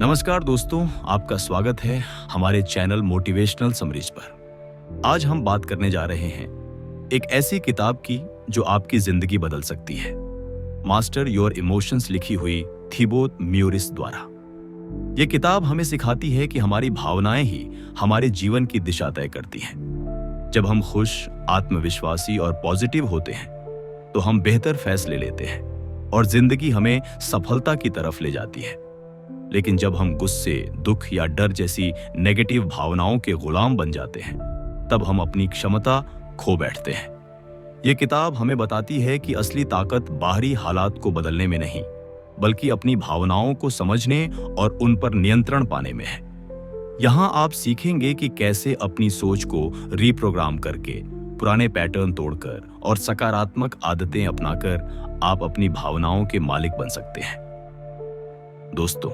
नमस्कार दोस्तों, आपका स्वागत है हमारे चैनल मोटिवेशनल समरीज पर। आज हम बात करने जा रहे हैं एक ऐसी किताब की जो आपकी जिंदगी बदल सकती है। मास्टर योर इमोशंस लिखी हुई थिबो म्यूरिस द्वारा। यह किताब हमें सिखाती है कि हमारी भावनाएं ही हमारे जीवन की दिशा तय करती हैं। जब हम खुश, आत्मविश्वासी और पॉजिटिव होते हैं तो हम बेहतर फैसले लेते हैं और जिंदगी हमें सफलता की तरफ ले जाती है। लेकिन जब हम गुस्से, दुख या डर जैसी नेगेटिव भावनाओं के गुलाम बन जाते हैं तब हम अपनी क्षमता खो बैठते हैं। ये किताब हमें बताती है कि असली ताकत बाहरी हालात को बदलने में नहीं, बल्कि अपनी भावनाओं को समझने और उन पर नियंत्रण पाने में है। यहाँ आप सीखेंगे कि कैसे अपनी सोच को रीप्रोग्राम करके, पुराने पैटर्न तोड़कर और सकारात्मक आदतें अपनाकर आप अपनी भावनाओं के मालिक बन सकते हैं। दोस्तों,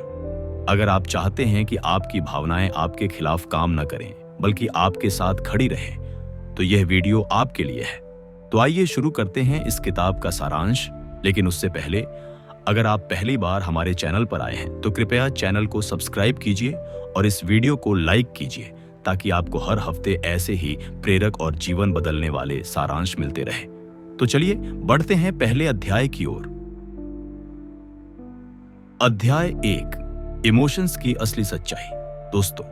अगर आप चाहते हैं कि आपकी भावनाएं आपके खिलाफ काम न करें बल्कि आपके साथ खड़ी रहें, तो यह वीडियो आपके लिए है। तो आइए शुरू करते हैं इस किताब का सारांश। लेकिन उससे पहले, अगर आप पहली बार हमारे चैनल पर आए हैं तो कृपया चैनल को सब्सक्राइब कीजिए और इस वीडियो को लाइक कीजिए ताकि आपको हर हफ्ते ऐसे ही प्रेरक और जीवन बदलने वाले सारांश मिलते रहे। तो चलिए बढ़ते हैं पहले अध्याय की ओर। अध्याय 1, इमोशंस की असली सच्चाई। दोस्तों,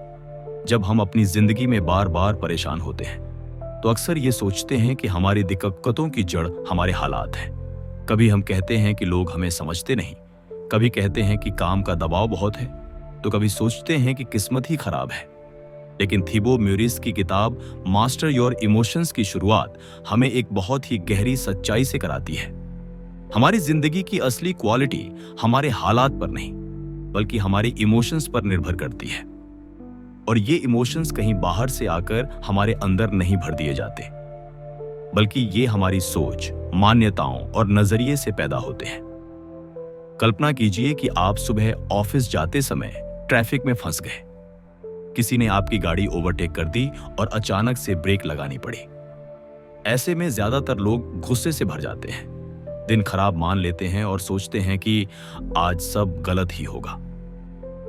जब हम अपनी जिंदगी में बार बार परेशान होते हैं तो अक्सर ये सोचते हैं कि हमारी दिक्कतों की जड़ हमारे हालात हैं। कभी हम कहते हैं कि लोग हमें समझते नहीं, कभी कहते हैं कि काम का दबाव बहुत है, तो कभी सोचते हैं कि किस्मत ही खराब है। लेकिन थिबो म्यूरिस की किताब मास्टर योर इमोशंस की शुरुआत हमें एक बहुत ही गहरी सच्चाई से कराती है। हमारी जिंदगी की असली क्वालिटी हमारे हालात पर नहीं बल्कि हमारे इमोशंस पर निर्भर करती है। और ये इमोशंस कहीं बाहर से आकर हमारे अंदर नहीं भर दिए जाते, बल्कि ये हमारी सोच, मान्यताओं और नजरिए से पैदा होते हैं। कल्पना कीजिए कि आप सुबह ऑफिस जाते समय ट्रैफिक में फंस गए। किसी ने आपकी गाड़ी ओवरटेक कर दी और अचानक से ब्रेक लगानी पड़ी। ऐसे में ज्यादातर लोग गुस्से से भर जाते हैं, दिन खराब मान लेते हैं और सोचते हैं कि आज सब गलत ही होगा।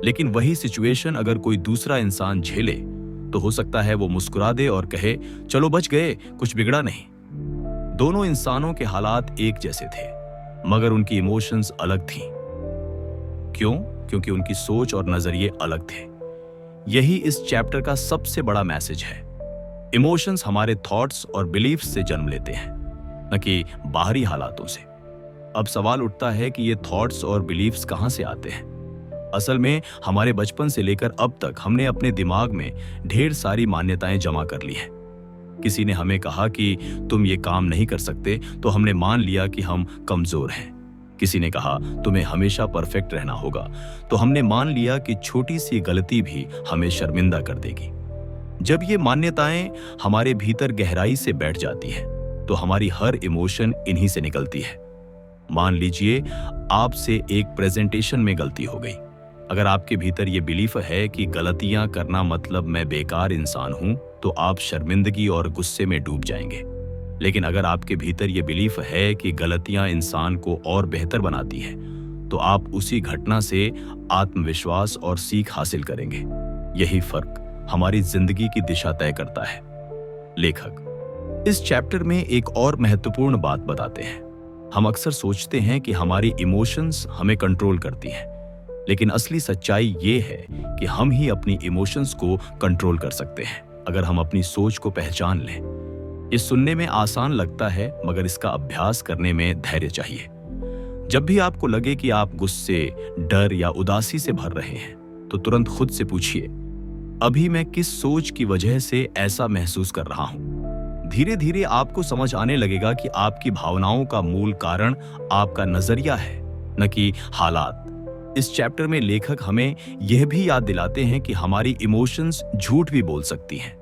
लेकिन वही सिचुएशन अगर कोई दूसरा इंसान झेले तो हो सकता है वो मुस्कुरा दे और कहे, चलो बच गए, कुछ बिगड़ा नहीं। दोनों इंसानों के हालात एक जैसे थे, मगर उनकी इमोशंस अलग थीं। क्यों? क्योंकि उनकी सोच और नजरिए अलग थे। यही इस चैप्टर का सबसे बड़ा मैसेज है। इमोशंस हमारे थॉट्स और बिलीफ्स से जन्म लेते हैं, न कि बाहरी हालातों से। अब सवाल उठता है कि ये थॉट्स और बिलीफ्स कहां से आते हैं? असल में हमारे बचपन से लेकर अब तक हमने अपने दिमाग में ढेर सारी मान्यताएं जमा कर ली हैं। किसी ने हमें कहा कि तुम ये काम नहीं कर सकते, तो हमने मान लिया कि हम कमजोर हैं। किसी ने कहा तुम्हें हमेशा परफेक्ट रहना होगा, तो हमने मान लिया कि छोटी सी गलती भी हमें शर्मिंदा कर देगी। जब ये मान्यताएं हमारे भीतर गहराई से बैठ जाती हैं तो हमारी हर इमोशन इन्हीं से निकलती है। मान लीजिए आपसे एक प्रेजेंटेशन में गलती हो गई। अगर आपके भीतर ये बिलीफ है कि गलतियां करना मतलब मैं बेकार इंसान हूं, तो आप शर्मिंदगी और गुस्से में डूब जाएंगे। लेकिन अगर आपके भीतर ये बिलीफ है कि गलतियां इंसान को और बेहतर बनाती है, तो आप उसी घटना से आत्मविश्वास और सीख हासिल करेंगे। यही फर्क हमारी जिंदगी की दिशा तय करता है। लेखक इस चैप्टर में एक और महत्वपूर्ण बात बताते हैं। हम अक्सर सोचते हैं कि हमारी इमोशंस हमें कंट्रोल करती हैं, लेकिन असली सच्चाई ये है कि हम ही अपनी इमोशंस को कंट्रोल कर सकते हैं, अगर हम अपनी सोच को पहचान लें। ये सुनने में आसान लगता है, मगर इसका अभ्यास करने में धैर्य चाहिए। जब भी आपको लगे कि आप गुस्से, डर या उदासी से भर रहे हैं, तो तुरंत खुद से पूछिए, अभी मैं किस सोच की वजह से ऐसा महसूस कर रहा हूं? धीरे धीरे आपको समझ आने लगेगा कि आपकी भावनाओं का मूल कारण आपका नजरिया है, न कि हालात। इस चैप्टर में लेखक हमें यह भी याद दिलाते हैं कि हमारी इमोशंस झूठ भी बोल सकती हैं।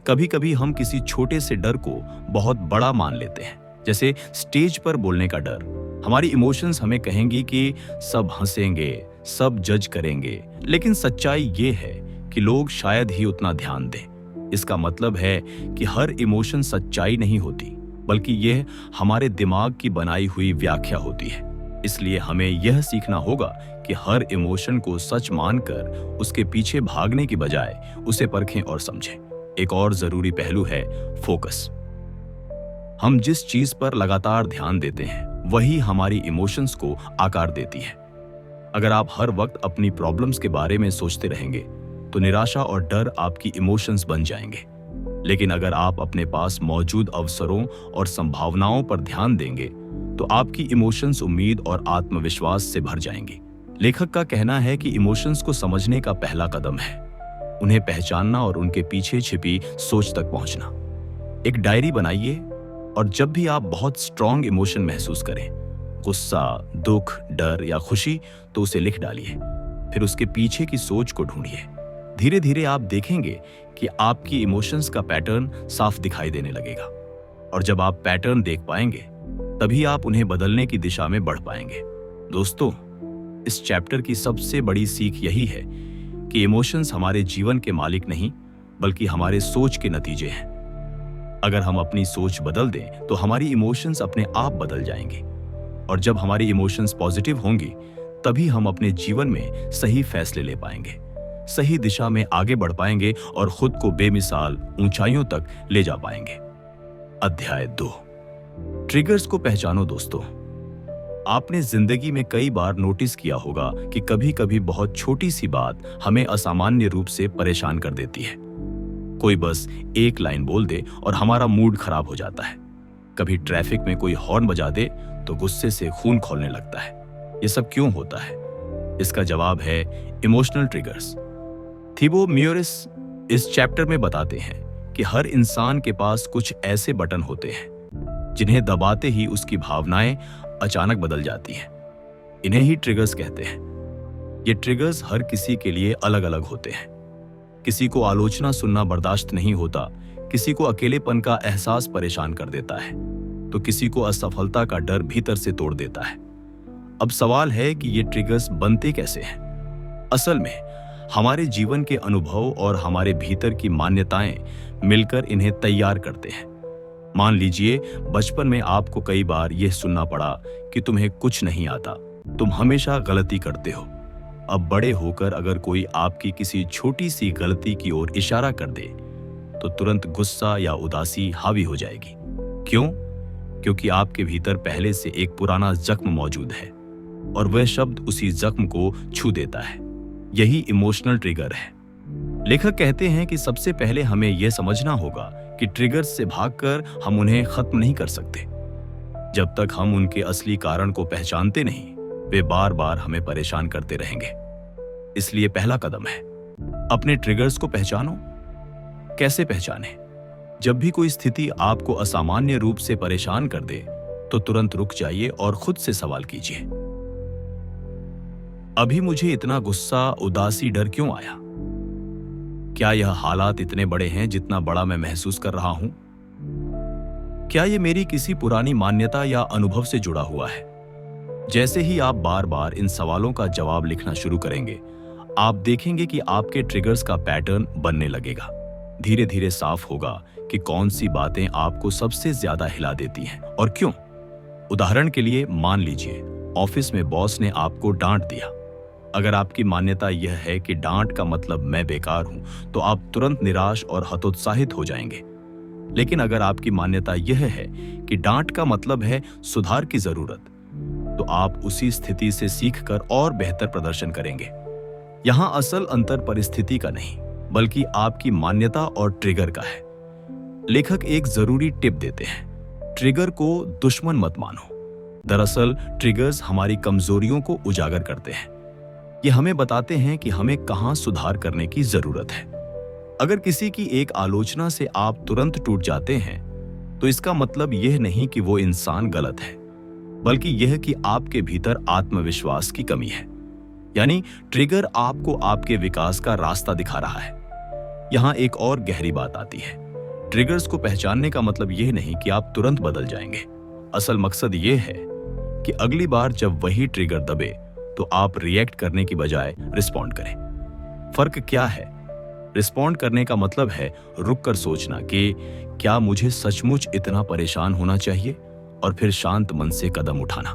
कभी कभी हम किसी छोटे से डर को बहुत बड़ा मान लेते हैं, जैसे स्टेज पर बोलने का डर। हमारी इमोशंस हमें कहेंगी कि सब हंसेंगे, सब जज करेंगे, लेकिन सच्चाई ये है कि लोग शायद ही उतना ध्यान दें। इसका मतलब है कि हर इमोशन सच्चाई नहीं होती, बल्कि यह हमारे दिमाग की बनाई हुई व्याख्या होती है। इसलिए हमें यह सीखना होगा कि हर इमोशन को सच मानकर उसके पीछे भागने की बजाय उसे परखें और समझें। एक और जरूरी पहलू है फोकस। हम जिस चीज पर लगातार ध्यान देते हैं वही हमारी इमोशंस को आकार देती है। अगर आप हर वक्त अपनी प्रॉब्लम्स के बारे में सोचते रहेंगे तो निराशा और डर आपकी इमोशंस बन जाएंगे। लेकिन अगर आप अपने पास मौजूद अवसरों और संभावनाओं पर ध्यान देंगे तो आपकी इमोशंस उम्मीद और आत्मविश्वास से भर जाएंगी। लेखक का कहना है कि इमोशंस को समझने का पहला कदम है उन्हें पहचानना और उनके पीछे छिपी सोच तक पहुंचना। एक डायरी बनाइए और जब भी आप बहुत स्ट्रॉन्ग इमोशन महसूस करें, गुस्सा, दुख, डर या खुशी, तो उसे लिख डालिए। फिर उसके पीछे की सोच को ढूंढिए। धीरे धीरे आप देखेंगे कि आपकी इमोशंस का पैटर्न साफ दिखाई देने लगेगा और जब आप पैटर्न देख पाएंगे तभी आप उन्हें बदलने की दिशा में बढ़ पाएंगे। दोस्तों, इस चैप्टर की सबसे बड़ी सीख यही है कि इमोशंस हमारे जीवन के मालिक नहीं बल्कि हमारे सोच के नतीजे हैं। अगर हम अपनी सोच बदल दें तो हमारी इमोशंस अपने आप बदल जाएंगी और जब हमारी इमोशंस पॉजिटिव होंगी तभी हम अपने जीवन में सही फैसले ले पाएंगे, सही दिशा में आगे बढ़ पाएंगे और खुद को बेमिसाल ऊंचाइयों तक ले जा पाएंगे। अध्याय 2, ट्रिगर्स को पहचानो। दोस्तों, आपने जिंदगी में कई बार नोटिस किया होगा कि कभी-कभी बहुत छोटी सी बात हमें असामान्य रूप से परेशान कर देती है। कोई बस एक लाइन बोल दे और हमारा मूड खराब हो जाता है। कभी ट्रैफिक में कोई हॉर्न बजा दे तो गुस्से से खून खौलने लगता है। ये सब क्यों होता है? इसका जवाब है इमोशनल ट्रिगर्स। थिबो म्यूरिस इस चैप्टर में बताते हैं कि हर इंसान के पास कुछ ऐसे बटन होते हैं जिन्हें दबाते ही उसकी भावनाएं अचानक बदल जाती हैं। इन्हें ही ट्रिगर्स कहते हैं। ये ट्रिगर्स हर किसी के लिए अलग अलग होते हैं। किसी को आलोचना सुनना बर्दाश्त नहीं होता, किसी को अकेलेपन का एहसास परेशान कर देता है, तो किसी को असफलता का डर भीतर से तोड़ देता है। अब सवाल है कि ये ट्रिगर्स बनते कैसे हैं? असल में हमारे जीवन के अनुभव और हमारे भीतर की मान्यताएं मिलकर इन्हें तैयार करते हैं। मान लीजिए बचपन में आपको कई बार यह सुनना पड़ा कि तुम्हें कुछ नहीं आता, तुम हमेशा गलती करते हो। अब बड़े होकर अगर कोई आपकी किसी छोटी सी गलती की ओर इशारा कर दे तो तुरंत गुस्सा या उदासी हावी हो जाएगी। क्यों? क्योंकि आपके भीतर पहले से एक पुराना जख्म मौजूद है और वह शब्द उसी जख्म को छू देता है। यही इमोशनल ट्रिगर है। लेखक कहते हैं कि सबसे पहले हमें यह समझना होगा कि ट्रिगर्स से भागकर हम उन्हें खत्म नहीं कर सकते। जब तक हम उनके असली कारण को पहचानते नहीं, वे बार बार हमें परेशान करते रहेंगे। इसलिए पहला कदम है अपने ट्रिगर्स को पहचानो। कैसे पहचाने? जब भी कोई स्थिति आपको असामान्य रूप से परेशान कर दे तो तुरंत रुक जाइए और खुद से सवाल कीजिए, अभी मुझे इतना गुस्सा, उदासी, डर क्यों आया? क्या यह हालात इतने बड़े हैं जितना बड़ा मैं महसूस कर रहा हूं? क्या यह मेरी किसी पुरानी मान्यता या अनुभव से जुड़ा हुआ है? जैसे ही आप बार बार इन सवालों का जवाब लिखना शुरू करेंगे, आप देखेंगे कि आपके ट्रिगर्स का पैटर्न बनने लगेगा। धीरे धीरे साफ होगा कि कौन सी बातें आपको सबसे ज्यादा हिला देती हैं और क्यों। उदाहरण के लिए मान लीजिए ऑफिस में बॉस ने आपको डांट दिया। अगर आपकी मान्यता यह है कि डांट का मतलब मैं बेकार हूं, तो आप तुरंत निराश और हतोत्साहित हो जाएंगे। लेकिन अगर आपकी मान्यता यह है कि डांट का मतलब है सुधार की जरूरत, तो आप उसी स्थिति से सीखकर और बेहतर प्रदर्शन करेंगे। यहां असल अंतर परिस्थिति का नहीं बल्कि आपकी मान्यता और ट्रिगर का है। लेखक एक जरूरी टिप देते हैं, ट्रिगर को दुश्मन मत मानो। दरअसल ट्रिगर्स हमारी कमजोरियों को उजागर करते हैं। ये हमें बताते हैं कि हमें कहां सुधार करने की जरूरत है। अगर किसी की एक आलोचना से आप तुरंत टूट जाते हैं तो इसका मतलब यह नहीं कि वो इंसान गलत है, बल्कि यह कि आपके भीतर आत्मविश्वास की कमी है। यानी ट्रिगर आपको आपके विकास का रास्ता दिखा रहा है। यहां एक और गहरी बात आती है, ट्रिगर्स को पहचानने का मतलब यह नहीं कि आप तुरंत बदल जाएंगे। असल मकसद यह है कि अगली बार जब वही ट्रिगर दबे तो आप रिएक्ट करने की बजाय रिस्पॉन्ड करें। फर्क क्या है? रिस्पॉन्ड करने का मतलब है रुककर सोचना कि क्या मुझे सचमुच इतना परेशान होना चाहिए, और फिर शांत मन से कदम उठाना।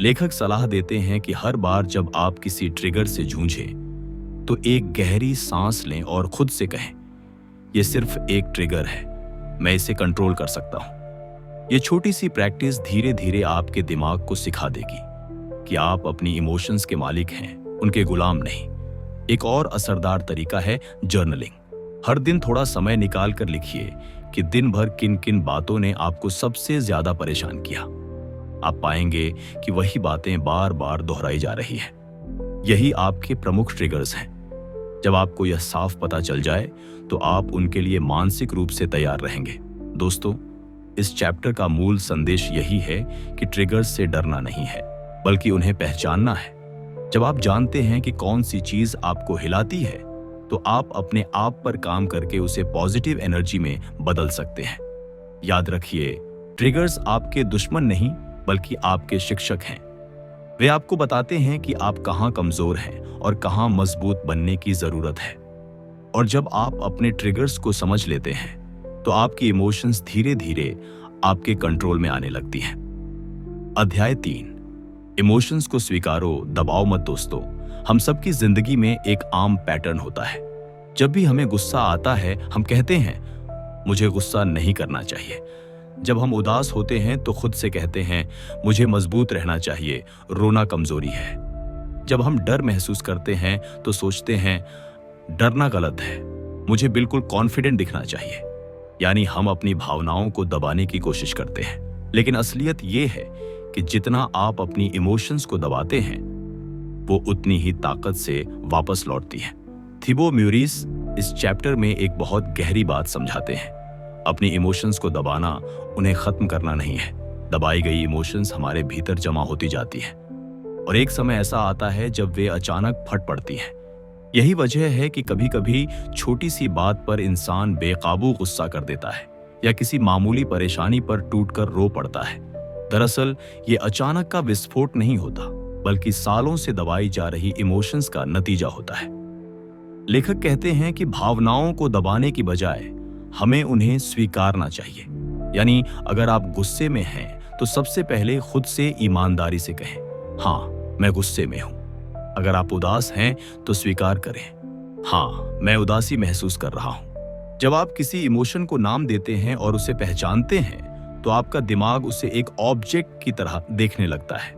लेखक सलाह देते हैं कि हर बार जब आप किसी ट्रिगर से जूझें तो एक गहरी सांस लें और खुद से कहें, यह सिर्फ एक ट्रिगर है, मैं इसे कंट्रोल कर सकता हूं। यह छोटी सी प्रैक्टिस धीरे धीरे आपके दिमाग को सिखा देगी कि आप अपनी इमोशंस के मालिक हैं, उनके गुलाम नहीं। एक और असरदार तरीका है जर्नलिंग। हर दिन थोड़ा समय निकाल कर लिखिए कि दिन भर किन किन बातों ने आपको सबसे ज्यादा परेशान किया। आप पाएंगे कि वही बातें बार बार दोहराई जा रही है। यही आपके प्रमुख ट्रिगर्स हैं। जब आपको यह साफ पता चल जाए तो आप उनके लिए मानसिक रूप से तैयार रहेंगे। दोस्तों, इस चैप्टर का मूल संदेश यही है कि ट्रिगर्स से डरना नहीं है, बल्कि उन्हें पहचानना है। जब आप जानते हैं कि कौन सी चीज आपको हिलाती है, तो आप अपने आप पर काम करके उसे पॉजिटिव एनर्जी में बदल सकते हैं। याद रखिए, ट्रिगर्स आपके दुश्मन नहीं बल्कि आपके शिक्षक हैं। वे आपको बताते हैं कि आप कहां कमजोर हैं और कहां मजबूत बनने की जरूरत है। और जब आप अपने ट्रिगर्स को समझ लेते हैं तो आपकी इमोशंस धीरे धीरे आपके कंट्रोल में आने लगती हैं। अध्याय 3, इमोशंस को स्वीकारो, दबाओ मत। दोस्तों, हम सबकी जिंदगी में एक आम पैटर्न होता है। जब भी हमें गुस्सा आता है, हम कहते हैं, मुझे गुस्सा नहीं करना चाहिए। जब हम उदास होते हैं तो खुद से कहते हैं, मुझे मजबूत रहना चाहिए, रोना कमजोरी है। जब हम डर महसूस करते हैं तो सोचते हैं, डरना गलत है, मुझे बिल्कुल कॉन्फिडेंट दिखना चाहिए। यानी हम अपनी भावनाओं को दबाने की कोशिश करते हैं। लेकिन असलियत यह है कि जितना आप अपनी इमोशंस को दबाते हैं, वो उतनी ही ताकत से वापस लौटती है। थिबो म्यूरिस इस चैप्टर में एक बहुत गहरी बात समझाते हैं। अपनी इमोशंस को दबाना उन्हें खत्म करना नहीं है। दबाई गई इमोशंस हमारे भीतर जमा होती जाती हैं और एक समय ऐसा आता है जब वे अचानक फट पड़ती हैं। यही वजह है कि कभी कभी छोटी सी बात पर इंसान बेकाबू गुस्सा कर देता है या किसी मामूली परेशानी पर टूटकर रो पड़ता है। दरअसल ये अचानक का विस्फोट नहीं होता, बल्कि सालों से दबाई जा रही इमोशंस का नतीजा होता है। लेखक कहते हैं कि भावनाओं को दबाने की बजाय हमें उन्हें स्वीकारना चाहिए। यानी अगर आप गुस्से में हैं तो सबसे पहले खुद से ईमानदारी से कहें, हाँ मैं गुस्से में हूं। अगर आप उदास हैं तो स्वीकार करें, हाँ मैं उदासी महसूस कर रहा हूं। जब आप किसी इमोशन को नाम देते हैं और उसे पहचानते हैं तो आपका दिमाग उसे एक ऑब्जेक्ट की तरह देखने लगता है।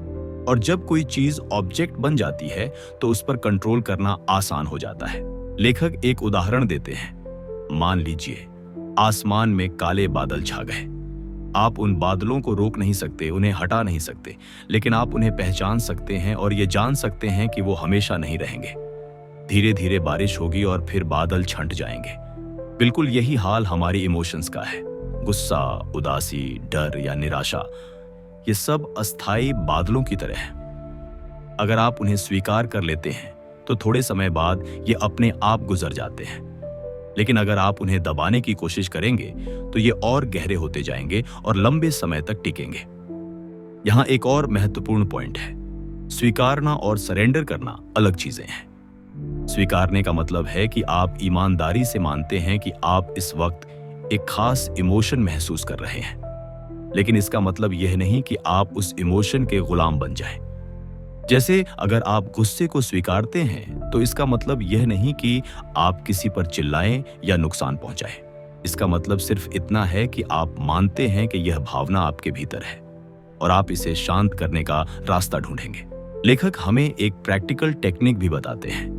और जब कोई चीज ऑब्जेक्ट बन जाती है तो उस पर कंट्रोल करना आसान हो जाता है। लेखक एक उदाहरण देते हैं। मान लीजिए आसमान में काले बादल छा गए। आप उन बादलों को रोक नहीं सकते, उन्हें हटा नहीं सकते, लेकिन आप उन्हें पहचान सकते हैं और ये जान सकते हैं कि वो हमेशा नहीं रहेंगे। धीरे धीरे बारिश होगी और फिर बादल छंट जाएंगे। बिल्कुल यही हाल हमारी इमोशंस का है। गुस्सा, उदासी, डर या निराशा, ये सब अस्थायी बादलों की तरह हैं। अगर आप उन्हें स्वीकार कर लेते हैं तो थोड़े समय बाद ये अपने आप गुजर जाते हैं। लेकिन अगर आप उन्हें दबाने की कोशिश करेंगे तो ये और गहरे होते जाएंगे और लंबे समय तक टिकेंगे। यहां एक और महत्वपूर्ण पॉइंट है। स्वीकारना और सरेंडर करना अलग चीजें हैं। स्वीकारने का मतलब है कि आप ईमानदारी से मानते हैं कि आप इस वक्त एक खास इमोशन महसूस कर रहे हैं। लेकिन इसका मतलब यह नहीं कि आप उस इमोशन के गुलाम बन जाएं। जैसे अगर आप गुस्से को स्वीकारते हैं तो इसका मतलब यह नहीं कि आप किसी पर चिल्लाएं या नुकसान पहुंचाएं। इसका मतलब सिर्फ इतना है कि आप मानते हैं कि यह भावना आपके भीतर है और आप इसे शांत करने का रास्ता ढूंढेंगे। लेखक हमें एक प्रैक्टिकल टेक्निक भी बताते हैं,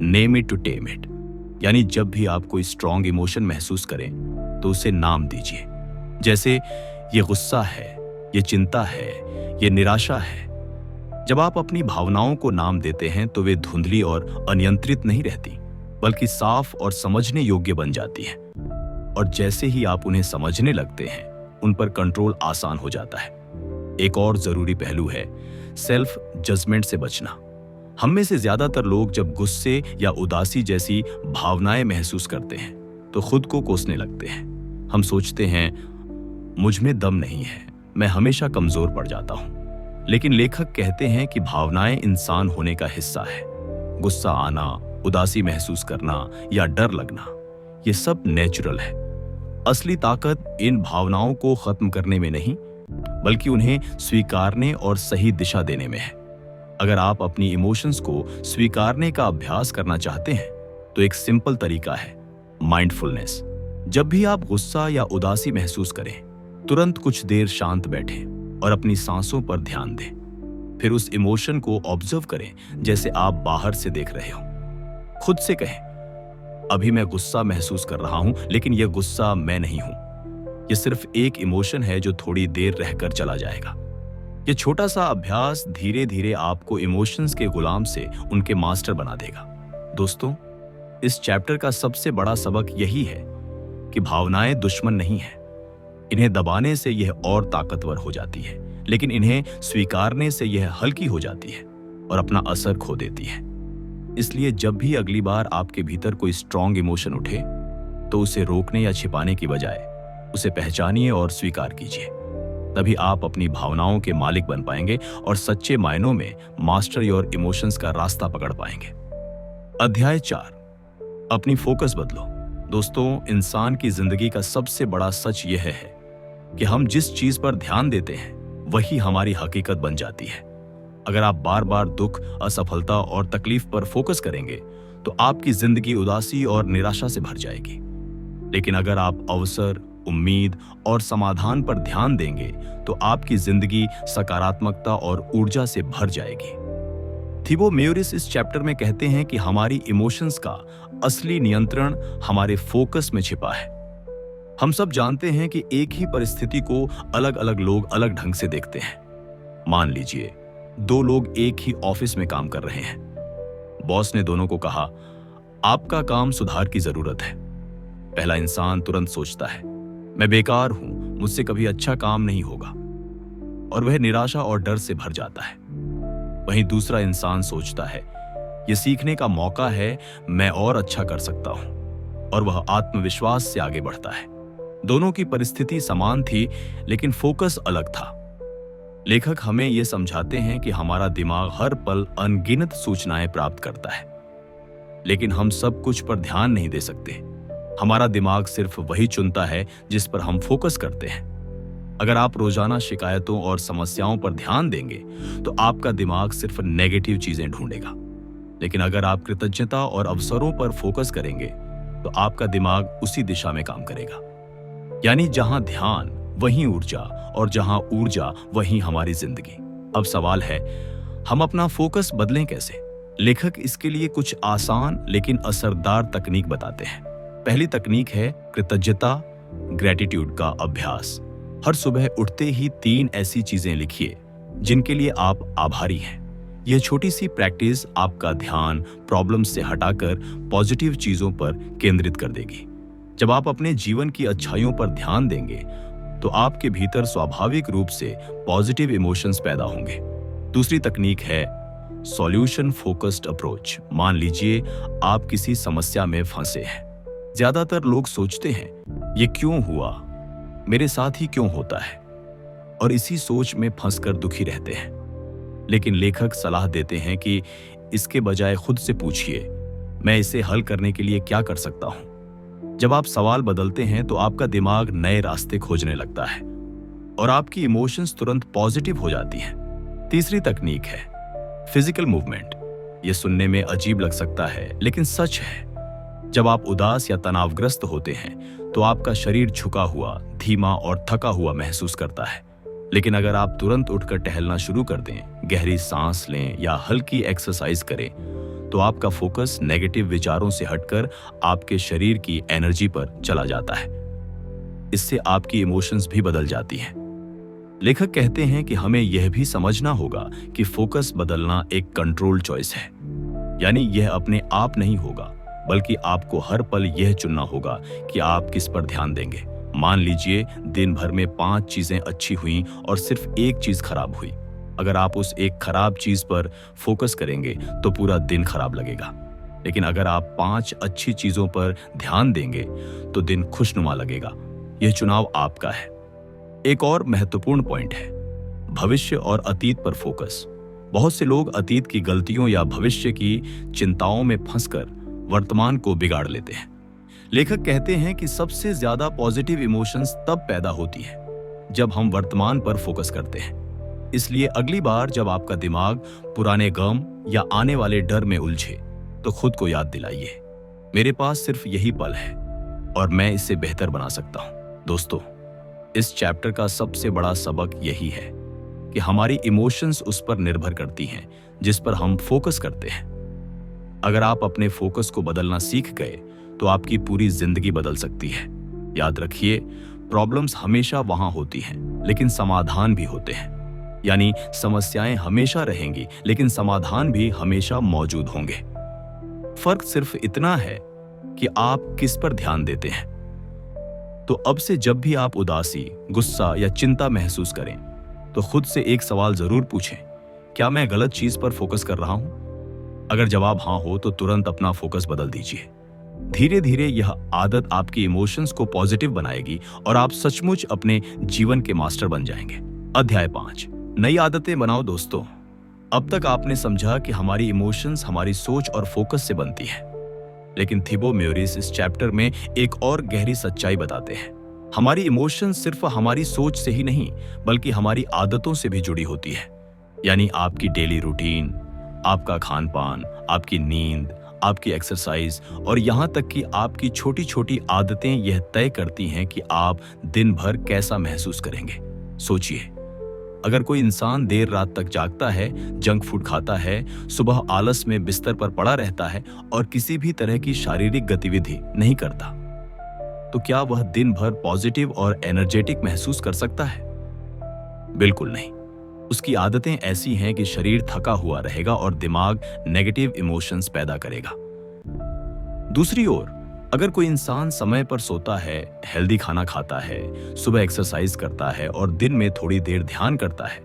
name it to tame it. यानी जब भी आप कोई स्ट्रॉन्ग इमोशन महसूस करें तो उसे नाम दीजिए। जैसे ये गुस्सा है, ये चिंता है, ये निराशा है। जब आप अपनी भावनाओं को नाम देते हैं तो वे धुंधली और अनियंत्रित नहीं रहती, बल्कि साफ और समझने योग्य बन जाती हैं। और जैसे ही आप उन्हें समझने लगते हैं, उन पर कंट्रोल आसान हो जाता है। एक और जरूरी पहलू है सेल्फ जजमेंट से बचना। हम में से ज्यादातर लोग जब गुस्से या उदासी जैसी भावनाएं महसूस करते हैं तो खुद को कोसने लगते हैं। हम सोचते हैं, मुझ में दम नहीं है, मैं हमेशा कमजोर पड़ जाता हूं। लेकिन लेखक कहते हैं कि भावनाएं इंसान होने का हिस्सा है। गुस्सा आना, उदासी महसूस करना या डर लगना, ये सब नेचुरल है। असली ताकत इन भावनाओं को खत्म करने में नहीं, बल्कि उन्हें स्वीकारने और सही दिशा देने में है। अगर आप अपनी इमोशंस को स्वीकारने का अभ्यास करना चाहते हैं तो एक सिंपल तरीका है माइंडफुलनेस। जब भी आप गुस्सा या उदासी महसूस करें, तुरंत कुछ देर शांत बैठें और अपनी सांसों पर ध्यान दें। फिर उस इमोशन को ऑब्जर्व करें जैसे आप बाहर से देख रहे हो। खुद से कहें, अभी मैं गुस्सा महसूस कर रहा हूं, लेकिन यह गुस्सा मैं नहीं हूं। यह सिर्फ एक इमोशन है जो थोड़ी देर रहकर चला जाएगा। यह छोटा सा अभ्यास धीरे धीरे आपको इमोशंस के गुलाम से उनके मास्टर बना देगा। दोस्तों, इस चैप्टर का सबसे बड़ा सबक यही है कि भावनाएं दुश्मन नहीं है। इन्हें दबाने से यह और ताकतवर हो जाती है, लेकिन इन्हें स्वीकारने से यह हल्की हो जाती है और अपना असर खो देती है। इसलिए जब भी अगली बार आपके भीतर कोई स्ट्रॉन्ग इमोशन उठे, तो उसे रोकने या छिपाने की बजाय उसे पहचानिए और स्वीकार कीजिए। तभी आप अपनी भावनाओं के मालिक बन पाएंगे और सच्चे मायनों में मास्टर योर इमोशंस का रास्ता पकड़ पाएंगे। अध्याय 4, अपनी फोकस बदलो। दोस्तों, इंसान की जिंदगी का सबसे बड़ा सच यह है कि हम जिस चीज पर ध्यान देते हैं वही हमारी हकीकत बन जाती है। अगर आप बार बार दुख, असफलता और तकलीफ पर फोकस करेंगे तो आपकी जिंदगी उदासी और निराशा से भर जाएगी। लेकिन अगर आप अवसर, उम्मीद और समाधान पर ध्यान देंगे तो आपकी जिंदगी सकारात्मकता और ऊर्जा से भर जाएगी। थिबो मेयोरिस इस चैप्टर में कहते हैं कि हमारी इमोशंस का असली नियंत्रण हमारे फोकस में छिपा है। हम सब जानते हैं कि एक ही परिस्थिति को अलग अलग लोग अलग ढंग से देखते हैं। मान लीजिए 2 लोग एक ही ऑफिस में काम कर रहे हैं। बॉस ने दोनों को कहा, आपका काम सुधार की जरूरत है। पहला इंसान तुरंत सोचता है, मैं बेकार हूं, मुझसे कभी अच्छा काम नहीं होगा, और वह निराशा और डर से भर जाता है। वहीं दूसरा इंसान सोचता है, यह सीखने का मौका है, मैं और अच्छा कर सकता हूं, और वह आत्मविश्वास से आगे बढ़ता है। दोनों की परिस्थिति समान थी, लेकिन फोकस अलग था। लेखक हमें यह समझाते हैं कि हमारा दिमाग हर पल अनगिनत सूचनाएं प्राप्त करता है, लेकिन हम सब कुछ पर ध्यान नहीं दे सकते। हमारा दिमाग सिर्फ वही चुनता है जिस पर हम फोकस करते हैं। अगर आप रोजाना शिकायतों और समस्याओं पर ध्यान देंगे तो आपका दिमाग सिर्फ नेगेटिव चीजें ढूंढेगा। लेकिन अगर आप कृतज्ञता और अवसरों पर फोकस करेंगे तो आपका दिमाग उसी दिशा में काम करेगा। यानी जहां ध्यान वहीं ऊर्जा, और जहां ऊर्जा वहीं हमारी जिंदगी। अब सवाल है, हम अपना फोकस बदलें कैसे? लेखक इसके लिए कुछ आसान लेकिन असरदार तकनीक बताते हैं। पहली तकनीक है कृतज्ञता, ग्रेटिट्यूड का अभ्यास। हर सुबह उठते ही 3 ऐसी चीजें लिखिए जिनके लिए आप आभारी हैं। यह छोटी सी प्रैक्टिस आपका ध्यान प्रॉब्लम से हटाकर पॉजिटिव चीजों पर केंद्रित कर देगी। जब आप अपने जीवन की अच्छाइयों पर ध्यान देंगे तो आपके भीतर स्वाभाविक रूप से पॉजिटिव इमोशंस पैदा होंगे। दूसरी तकनीक है सॉल्यूशन फोकस्ड अप्रोच। मान लीजिए आप किसी समस्या में फंसे हैं। ज्यादातर लोग सोचते हैं, ये क्यों हुआ, मेरे साथ ही क्यों होता है, और इसी सोच में फंसकर दुखी रहते हैं। लेकिन लेखक सलाह देते हैं कि इसके बजाय खुद से पूछिए, मैं इसे हल करने के लिए क्या कर सकता हूं। जब आप सवाल बदलते हैं तो आपका दिमाग नए रास्ते खोजने लगता है और आपकी इमोशंस तुरंत पॉजिटिव हो जाती हैं। तीसरी तकनीक है फिजिकल मूवमेंट। यह सुनने में अजीब लग सकता है, लेकिन सच है। जब आप उदास या तनावग्रस्त होते हैं तो आपका शरीर झुका हुआ, धीमा और थका हुआ महसूस करता है। लेकिन अगर आप तुरंत उठकर टहलना शुरू कर दें, गहरी सांस लें या हल्की एक्सरसाइज करें, तो आपका फोकस नेगेटिव विचारों से हटकर आपके शरीर की एनर्जी पर चला जाता है। इससे आपकी इमोशंस भी बदल जाती हैं। लेखक कहते हैं कि हमें यह भी समझना होगा कि फोकस बदलना एक कंट्रोल चॉइस है। यानी यह अपने आप नहीं होगा, बल्कि आपको हर पल यह चुनना होगा कि आप किस पर ध्यान देंगे। मान लीजिए दिन भर में 5 चीजें अच्छी हुई और सिर्फ एक चीज खराब हुई। अगर आप उस एक खराब चीज पर फोकस करेंगे तो पूरा दिन खराब लगेगा। लेकिन अगर आप 5 अच्छी चीजों पर ध्यान देंगे तो दिन खुशनुमा लगेगा। यह चुनाव आपका है। एक और महत्वपूर्ण पॉइंट है भविष्य और अतीत पर फोकस। बहुत से लोग अतीत की गलतियों या भविष्य की चिंताओं में फंसकर वर्तमान को बिगाड़ लेते हैं। लेखक कहते हैं कि सबसे ज्यादा पॉजिटिव इमोशंस तब पैदा होती है जब हम वर्तमान पर फोकस करते हैं। इसलिए अगली बार जब आपका दिमाग पुराने गम या आने वाले डर में उलझे तो खुद को याद दिलाइए, मेरे पास सिर्फ यही पल है और मैं इसे बेहतर बना सकता हूं। दोस्तों, इस चैप्टर का सबसे बड़ा सबक यही है कि हमारी इमोशंस उस पर निर्भर करती हैं जिस पर हम फोकस करते हैं। अगर आप अपने फोकस को बदलना सीख गए तो आपकी पूरी जिंदगी बदल सकती है। याद रखिए, प्रॉब्लम्स हमेशा वहां होती हैं, लेकिन समाधान भी होते हैं। यानी समस्याएं हमेशा रहेंगी, लेकिन समाधान भी हमेशा मौजूद होंगे। फर्क सिर्फ इतना है कि आप किस पर ध्यान देते हैं। तो अब से जब भी आप उदासी, गुस्सा या चिंता महसूस करें तो खुद से एक सवाल जरूर पूछें, क्या मैं गलत चीज पर फोकस कर रहा हूं? अगर जवाब हाँ हो तो तुरंत अपना फोकस बदल दीजिए। धीरे धीरे यह आदत आपकी इमोशंस को पॉजिटिव बनाएगी और आप सचमुच अपने जीवन के मास्टर बन जाएंगे। अध्याय 5, नई आदतें बनाओ। दोस्तों, अब तक आपने समझा कि हमारी इमोशंस हमारी सोच और फोकस से बनती है, लेकिन थिबो म्योरिस इस चैप्टर में एक और गहरी सच्चाई बताते हैं। हमारी इमोशंस सिर्फ हमारी सोच से ही नहीं बल्कि हमारी आदतों से भी जुड़ी होती है। यानी आपकी डेली रूटीन, आपका खान पान, आपकी नींद, आपकी एक्सरसाइज और यहाँ तक कि आपकी छोटी छोटी आदतें यह तय करती हैं कि आप दिन भर कैसा महसूस करेंगे। सोचिए, अगर कोई इंसान देर रात तक जागता है, जंक फूड खाता है, सुबह आलस में बिस्तर पर पड़ा रहता है और किसी भी तरह की शारीरिक गतिविधि नहीं करता, तो क्या वह दिन भर पॉजिटिव और एनर्जेटिक महसूस कर सकता है? बिल्कुल नहीं। उसकी आदतें ऐसी हैं कि शरीर थका हुआ रहेगा और दिमाग नेगेटिव इमोशंस पैदा करेगा। दूसरी ओर, अगर कोई इंसान समय पर सोता है, हेल्दी खाना खाता है, सुबह एक्सरसाइज करता है और दिन में थोड़ी देर ध्यान करता है,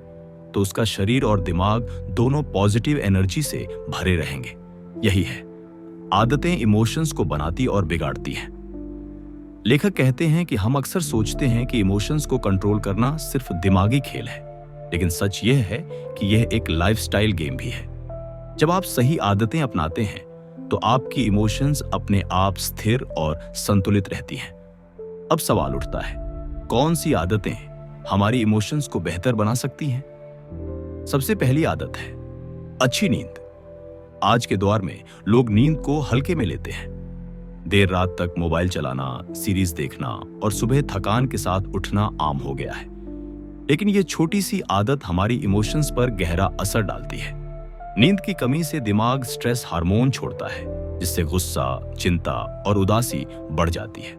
तो उसका शरीर और दिमाग दोनों पॉजिटिव एनर्जी से भरे रहेंगे। यही है, आदतें इमोशंस को बनाती और बिगाड़ती हैं। लेखक कहते हैं कि हम अक्सर सोचते हैं कि इमोशंस को कंट्रोल करना सिर्फ दिमागी खेल है, लेकिन सच यह है कि यह एक लाइफस्टाइल गेम भी है। जब आप सही आदतें अपनाते हैं तो आपकी इमोशंस अपने आप स्थिर और संतुलित रहती हैं। अब सवाल उठता है, कौन सी आदतें हमारी इमोशंस को बेहतर बना सकती हैं? सबसे पहली आदत है अच्छी नींद। आज के दौर में लोग नींद को हल्के में लेते हैं। देर रात तक मोबाइल चलाना, सीरीज देखना और सुबह थकान के साथ उठना आम हो गया है। लेकिन यह छोटी सी आदत हमारी इमोशंस पर गहरा असर डालती है। नींद की कमी से दिमाग स्ट्रेस हार्मोन छोड़ता है, जिससे गुस्सा, चिंता और उदासी बढ़ जाती है।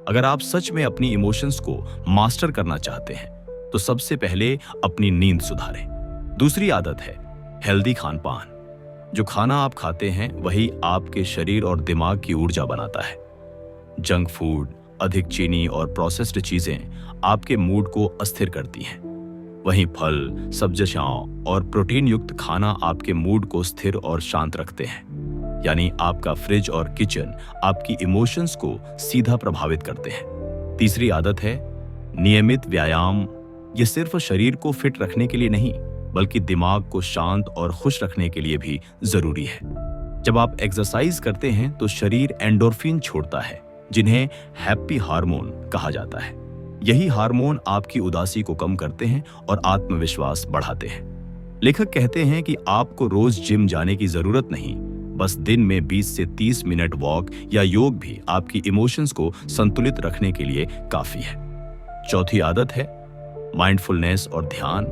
अगर आप सच में अपनी इमोशंस को मास्टर करना चाहते हैं तो सबसे पहले अपनी नींद सुधारें। दूसरी आदत है हेल्दी खान पान। जो खाना आप खाते हैं वही आपके शरीर और दिमाग की ऊर्जा बनाता है। जंक फूड, अधिक चीनी और प्रोसेस्ड चीजें आपके मूड को अस्थिर करती हैं। वहीं फल, सब्जियां और प्रोटीन युक्त खाना आपके मूड को स्थिर और शांत रखते हैं। यानी आपका फ्रिज और किचन आपकी इमोशंस को सीधा प्रभावित करते हैं। तीसरी आदत है नियमित व्यायाम। ये सिर्फ शरीर को फिट रखने के लिए नहीं बल्कि दिमाग को शांत और खुश रखने के लिए भी जरूरी है। जब आप एक्सरसाइज करते हैं तो शरीर एंडोर्फिन छोड़ता है, जिन्हें हैप्पी हार्मोन कहा जाता है। यही हार्मोन आपकी उदासी को कम करते हैं और आत्मविश्वास बढ़ाते हैं। लेखक कहते हैं कि आपको रोज जिम जाने की जरूरत नहीं, बस दिन में 20 से 30 मिनट वॉक या योग भी आपकी इमोशंस को संतुलित रखने के लिए काफी है। चौथी आदत है माइंडफुलनेस और ध्यान।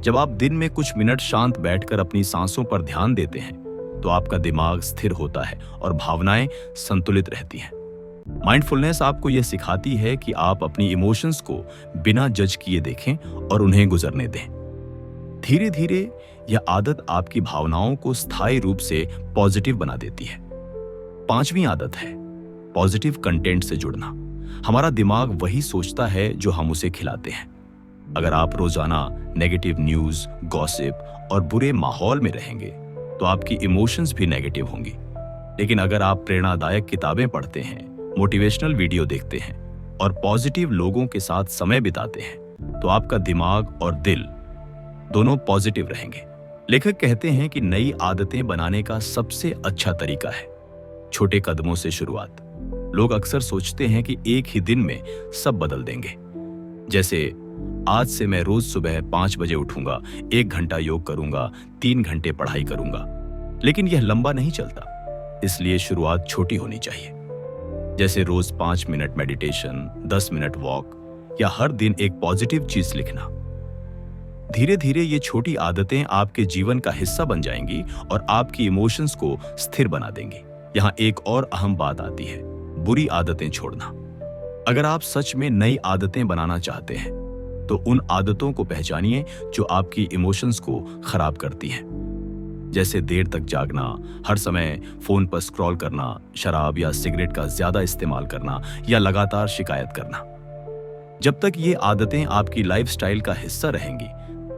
जब आप दिन में कुछ मिनट शांत बैठकर अपनी सांसों पर ध्यान देते हैं तो आपका दिमाग स्थिर होता है और भावनाएं संतुलित रहती हैं। माइंडफुलनेस आपको यह सिखाती है कि आप अपनी इमोशंस को बिना जज किए देखें और उन्हें गुजरने दें। धीरे धीरे यह आदत आपकी भावनाओं को स्थायी रूप से पॉजिटिव बना देती है। पांचवी आदत है पॉजिटिव कंटेंट से जुड़ना। हमारा दिमाग वही सोचता है जो हम उसे खिलाते हैं। अगर आप रोजाना नेगेटिव न्यूज, गॉसिप और बुरे माहौल में रहेंगे तो आपकी इमोशंस भी नेगेटिव होंगी। लेकिन अगर आप प्रेरणादायक किताबें पढ़ते हैं, मोटिवेशनल वीडियो देखते हैं और पॉजिटिव लोगों के साथ समय बिताते हैं तो आपका दिमाग और दिल दोनों पॉजिटिव रहेंगे। लेखक कहते हैं कि नई आदतें बनाने का सबसे अच्छा तरीका है छोटे कदमों से शुरुआत। लोग अक्सर सोचते हैं कि एक ही दिन में सब बदल देंगे, जैसे आज से मैं रोज सुबह 5 बजे उठूंगा, 1 घंटा योग करूंगा, 3 घंटे पढ़ाई करूंगा। लेकिन यह लंबा नहीं चलता, इसलिए शुरुआत छोटी होनी चाहिए। जैसे रोज 5 मिनट मेडिटेशन, 10 मिनट वॉक या हर दिन एक पॉजिटिव चीज लिखना। धीरे धीरे ये छोटी आदतें आपके जीवन का हिस्सा बन जाएंगी और आपकी इमोशंस को स्थिर बना देंगी। यहाँ एक और अहम बात आती है, बुरी आदतें छोड़ना। अगर आप सच में नई आदतें बनाना चाहते हैं तो उन आदतों को पहचानिए जो आपकी इमोशंस को खराब करती हैं। जैसे देर तक जागना, हर समय फोन पर स्क्रॉल करना, शराब या सिगरेट का ज्यादा इस्तेमाल करना या लगातार शिकायत करना। जब तक ये आदतें आपकी लाइफस्टाइल का हिस्सा रहेंगी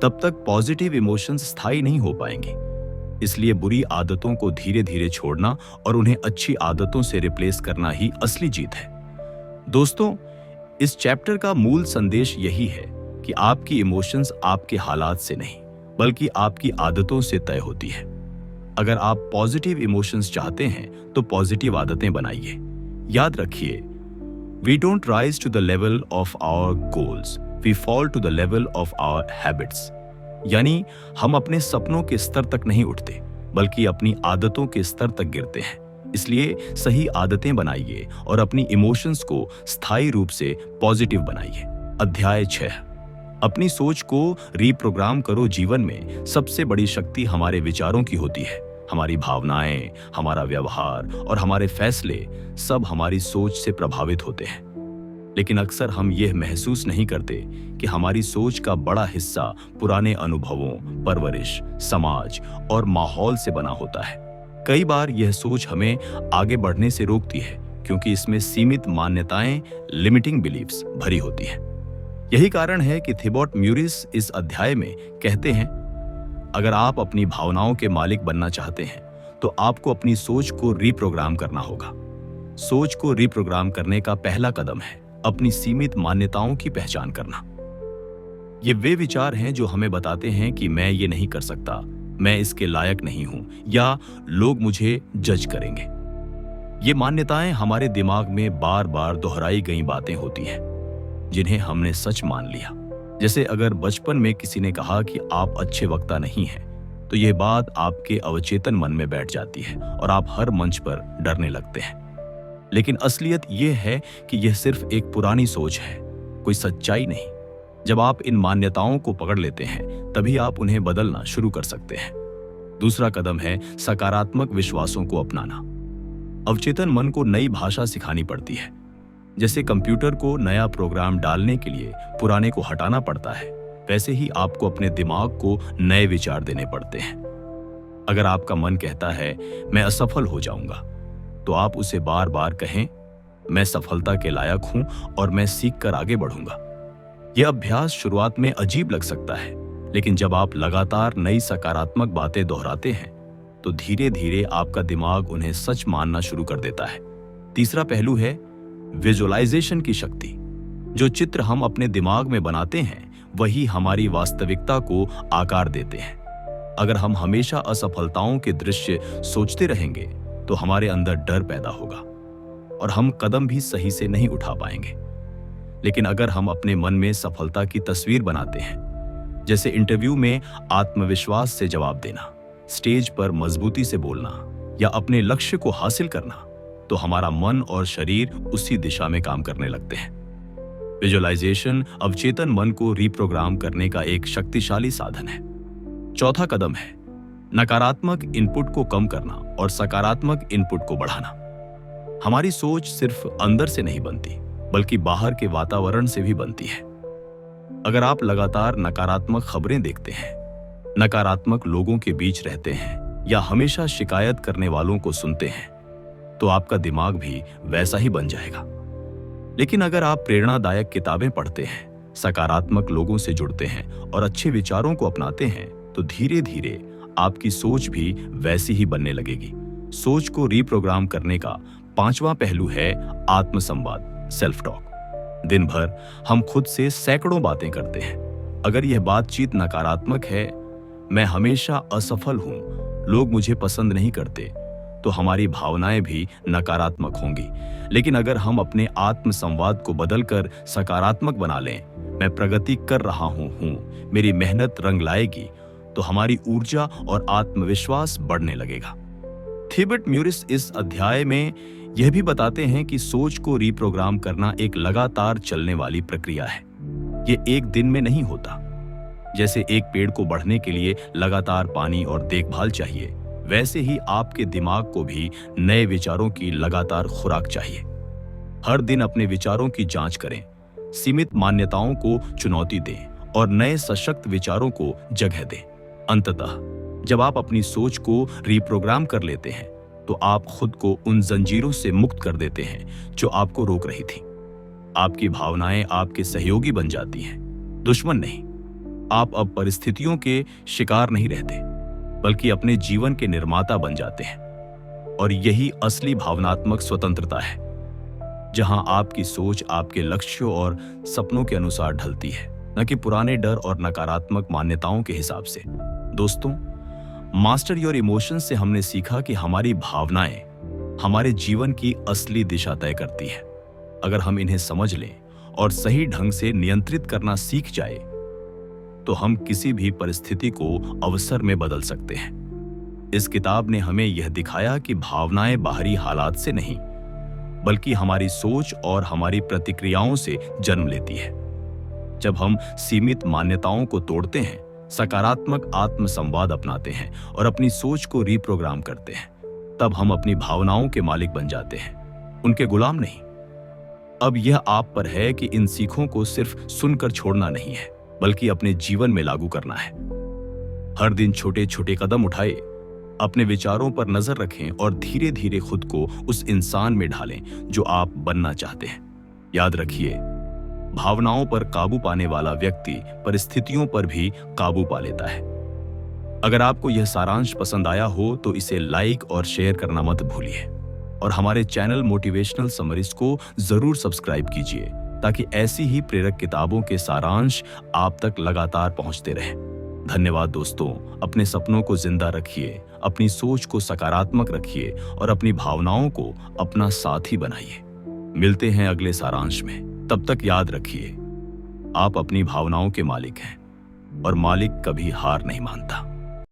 तब तक पॉजिटिव इमोशंस स्थायी नहीं हो पाएंगी। इसलिए बुरी आदतों को धीरे धीरे छोड़ना और उन्हें अच्छी आदतों से रिप्लेस करना ही असली जीत है। दोस्तों, इस चैप्टर का मूल संदेश यही है कि आपकी इमोशंस आपके हालात से नहीं बल्कि आपकी आदतों से तय होती है। अगर आप पॉजिटिव इमोशंस चाहते हैं तो पॉजिटिव आदतें बनाइए। याद रखिए, we don't rise to the level of our goals, we fall to the level of our habits. यानी हम अपने सपनों के स्तर तक नहीं उठते बल्कि अपनी आदतों के स्तर तक गिरते हैं। इसलिए सही आदतें बनाइए और अपनी इमोशंस को स्थायी रूप से पॉजिटिव बनाइए। अध्याय 6, अपनी सोच को रीप्रोग्राम करो। जीवन में सबसे बड़ी शक्ति हमारे विचारों की होती है। हमारी भावनाएं, हमारा व्यवहार और हमारे फैसले सब हमारी सोच से प्रभावित होते हैं। लेकिन अक्सर हम यह महसूस नहीं करते कि हमारी सोच का बड़ा हिस्सा पुराने अनुभवों, परवरिश, समाज और माहौल से बना होता है। कई बार यह सोच हमें आगे बढ़ने से रोकती है क्योंकि इसमें सीमित मान्यताएं, लिमिटिंग बिलीफ्स भरी होती हैं। यही कारण है कि थिबॉट म्यूरिस इस अध्याय में कहते हैं, अगर आप अपनी भावनाओं के मालिक बनना चाहते हैं तो आपको अपनी सोच को रीप्रोग्राम करना होगा। सोच को रीप्रोग्राम करने का पहला कदम है अपनी सीमित मान्यताओं की पहचान करना। ये वे विचार हैं जो हमें बताते हैं कि मैं ये नहीं कर सकता, मैं इसके लायक नहीं हूं या लोग मुझे जज करेंगे। ये मान्यताएं हमारे दिमाग में बार बार दोहराई गई बातें होती हैं जिन्हें हमने सच मान लिया। जैसे अगर बचपन में किसी ने कहा कि आप अच्छे वक्ता नहीं हैं, तो यह बात आपके अवचेतन मन में बैठ जाती है और आप हर मंच पर डरने लगते हैं। लेकिन असलियत यह है कि यह सिर्फ एक पुरानी सोच है, कोई सच्चाई नहीं। जब आप इन मान्यताओं को पकड़ लेते हैं तभी आप उन्हें बदलना शुरू कर सकते हैं। दूसरा कदम है सकारात्मक विश्वासों को अपनाना। अवचेतन मन को नई भाषा सिखानी पड़ती है। जैसे कंप्यूटर को नया प्रोग्राम डालने के लिए पुराने को हटाना पड़ता है, वैसे ही आपको अपने दिमाग को नए विचार देने पड़ते हैं। अगर आपका मन कहता है मैं असफल हो जाऊंगा, तो आप उसे बार बार कहें मैं सफलता के लायक हूं और मैं सीख कर आगे बढ़ूंगा। यह अभ्यास शुरुआत में अजीब लग सकता है, लेकिन जब आप लगातार नई सकारात्मक बातें दोहराते हैं तो धीरे धीरे आपका दिमाग उन्हें सच मानना शुरू कर देता है। तीसरा पहलू है विजुअलाइजेशन की शक्ति। जो चित्र हम अपने दिमाग में बनाते हैं वही हमारी वास्तविकता को आकार देते हैं। अगर हम हमेशा असफलताओं के दृश्य सोचते रहेंगे तो हमारे अंदर डर पैदा होगा और हम कदम भी सही से नहीं उठा पाएंगे। लेकिन अगर हम अपने मन में सफलता की तस्वीर बनाते हैं, जैसे इंटरव्यू में आत्मविश्वास से जवाब देना, स्टेज पर मजबूती से बोलना या अपने लक्ष्य को हासिल करना, तो हमारा मन और शरीर उसी दिशा में काम करने लगते हैं। विजुअलाइजेशन अवचेतन मन को रीप्रोग्राम करने का एक शक्तिशाली साधन है। चौथा कदम है नकारात्मक इनपुट को कम करना और सकारात्मक इनपुट को बढ़ाना। हमारी सोच सिर्फ अंदर से नहीं बनती बल्कि बाहर के वातावरण से भी बनती है। अगर आप लगातार नकारात्मक खबरें देखते हैं, नकारात्मक लोगों के बीच रहते हैं या हमेशा शिकायत करने वालों को सुनते हैं, तो आपका दिमाग भी वैसा ही बन जाएगा। लेकिन अगर आप प्रेरणादायक किताबें पढ़ते हैं, सकारात्मक लोगों से जुड़ते हैं और अच्छे विचारों को अपनाते हैं, तो धीरे धीरे आपकी सोच भी वैसी ही बनने लगेगी। सोच को रीप्रोग्राम करने का पांचवा पहलू है आत्मसंवाद, सेल्फ टॉक। दिन भर हम खुद से सैकड़ों बातें करते हैं। अगर यह बातचीत नकारात्मक है, मैं हमेशा असफल हूं, लोग मुझे पसंद नहीं करते, तो हमारी भावनाएं भी नकारात्मक होंगी। लेकिन अगर हम अपने आत्म संवाद को बदलकर सकारात्मक बना लें, मैं प्रगति कर रहा हूं, मेरी मेहनत रंग लाएगी, तो हमारी ऊर्जा और आत्मविश्वास बढ़ने लगेगा। थिबेट म्यूरिस इस अध्याय में यह भी बताते हैं कि सोच को रिप्रोग्राम करना एक लगातार चलने वाली प्रक्रिया है। ये एक दिन में नहीं होता। जैसे एक पेड़ को बढ़ने के लिए लगातार पानी और देखभाल चाहिए, वैसे ही आपके दिमाग को भी नए विचारों की लगातार खुराक चाहिए। हर दिन अपने विचारों की जांच करें, सीमित मान्यताओं को चुनौती दें और नए सशक्त विचारों को जगह दें। अंततः जब आप अपनी सोच को रिप्रोग्राम कर लेते हैं, तो आप खुद को उन जंजीरों से मुक्त कर देते हैं जो आपको रोक रही थी। आपकी भावनाएं आपके सहयोगी बन जाती हैं, दुश्मन नहीं। आप अब परिस्थितियों के शिकार नहीं रहते, बल्कि अपने जीवन के निर्माता बन जाते हैं। और यही असली भावनात्मक स्वतंत्रता है, जहां आपकी सोच आपके लक्ष्यों और सपनों के अनुसार ढलती है, न कि पुराने डर और नकारात्मक मान्यताओं के हिसाब से। दोस्तों, मास्टर योर इमोशंस से हमने सीखा कि हमारी भावनाएं हमारे जीवन की असली दिशा तय करती है। अगर हम इन्हें समझ लें और सही ढंग से नियंत्रित करना सीख जाए, तो हम किसी भी परिस्थिति को अवसर में बदल सकते हैं। इस किताब ने हमें यह दिखाया कि भावनाएं बाहरी हालात से नहीं, बल्कि हमारी सोच और हमारी प्रतिक्रियाओं से जन्म लेती है। जब हम सीमित मान्यताओं को तोड़ते हैं, सकारात्मक आत्म संवाद अपनाते हैं और अपनी सोच को रिप्रोग्राम करते हैं, तब हम अपनी भावनाओं के मालिक बन जाते हैं, उनके गुलाम नहीं। अब यह आप पर है कि इन सीखों को सिर्फ सुनकर छोड़ना नहीं है, बल्कि अपने जीवन में लागू करना है। हर दिन छोटे छोटे कदम उठाएं, अपने विचारों पर नजर रखें और धीरे धीरे खुद को उस इंसान में ढालें जो आप बनना चाहते हैं। याद रखिए, भावनाओं पर काबू पाने वाला व्यक्ति परिस्थितियों पर भी काबू पा लेता है। अगर आपको यह सारांश पसंद आया हो तो इसे लाइक और शेयर करना मत भूलिए, और हमारे चैनल मोटिवेशनल समरीज को जरूर सब्सक्राइब कीजिए, ताकि ऐसी ही प्रेरक किताबों के सारांश आप तक लगातार पहुंचते रहें। धन्यवाद दोस्तों। अपने सपनों को जिंदा रखिए, अपनी सोच को सकारात्मक रखिए और अपनी भावनाओं को अपना साथी बनाइए। मिलते हैं अगले सारांश में। तब तक याद रखिए, आप अपनी भावनाओं के मालिक हैं और मालिक कभी हार नहीं मानता।